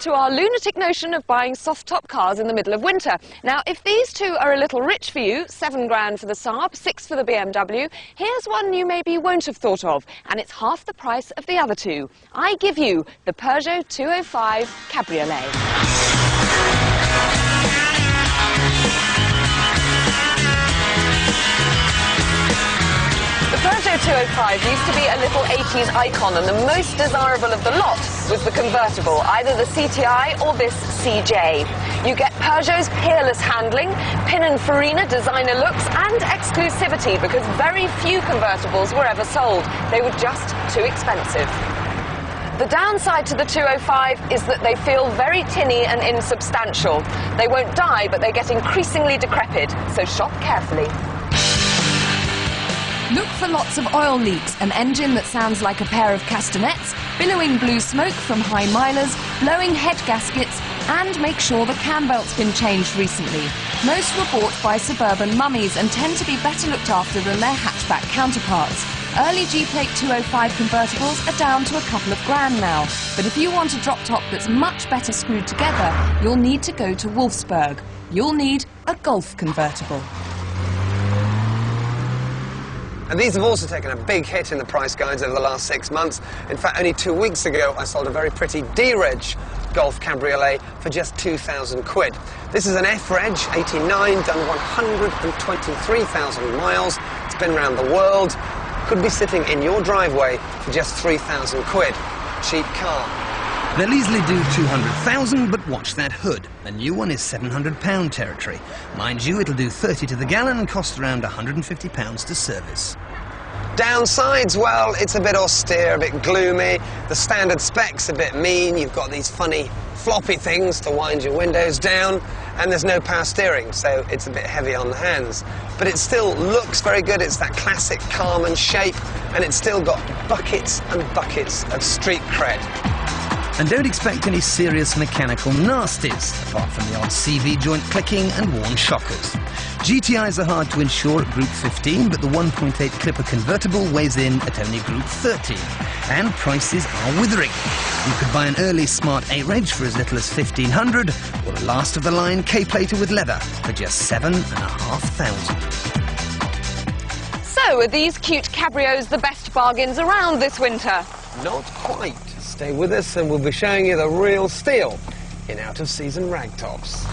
to our lunatic notion of buying soft-top cars in the middle of winter. Now, if these two are a little rich for you, 7 grand for the Saab, 6 for the BMW, here's one you maybe won't have thought of, and it's half the price of the other two. I give you the Peugeot 205 Cabriolet. The Peugeot 205 used to be a little 80s icon, and the most desirable of the lot was the convertible, either the CTI or this CJ. You get Peugeot's peerless handling, Pininfarina designer looks, and exclusivity, because very few convertibles were ever sold. They were just too expensive. The downside to the 205 is that they feel very tinny and insubstantial. They won't die, but they get increasingly decrepit, so shop carefully. Look for lots of oil leaks, an engine that sounds like a pair of castanets, billowing blue smoke from high milers, blowing head gaskets, and make sure the cam belt's been changed recently. Most were bought by suburban mummies and tend to be better looked after than their hatchback counterparts. Early G-Plate 205 convertibles are down to a couple of grand now, but if you want a drop top that's much better screwed together, you'll need to go to Wolfsburg. You'll need a Golf convertible. And these have also taken a big hit in the price guides over the last 6 months. In fact, only 2 weeks ago, I sold a very pretty D-Reg Golf Cabriolet for just 2,000 quid. This is an F-Reg 89, done 123,000 miles. It's been around the world. Could be sitting in your driveway for just 3,000 quid. Cheap car. They'll easily do 200,000, but watch that hood. The new one is £700 territory. Mind you, it'll do 30 to the gallon and cost around £150 to service. Downsides, well, it's a bit austere, a bit gloomy. The standard spec's a bit mean. You've got these funny floppy things to wind your windows down, and there's no power steering, so it's a bit heavy on the hands. But it still looks very good. It's that classic Carman shape, and it's still got buckets and buckets of street cred. And don't expect any serious mechanical nasties, apart from the odd CV joint clicking and worn shockers. GTIs are hard to insure at Group 15, but the 1.8 Clipper convertible weighs in at only Group 13. And prices are withering. You could buy an early Smart A-Reg for as little as £1,500, or a last-of-the-line K-Plater with leather for just £7,500. So, are these cute cabrios the best bargains around this winter? Not quite. Stay with us and we'll be showing you the real steal in out-of-season ragtops.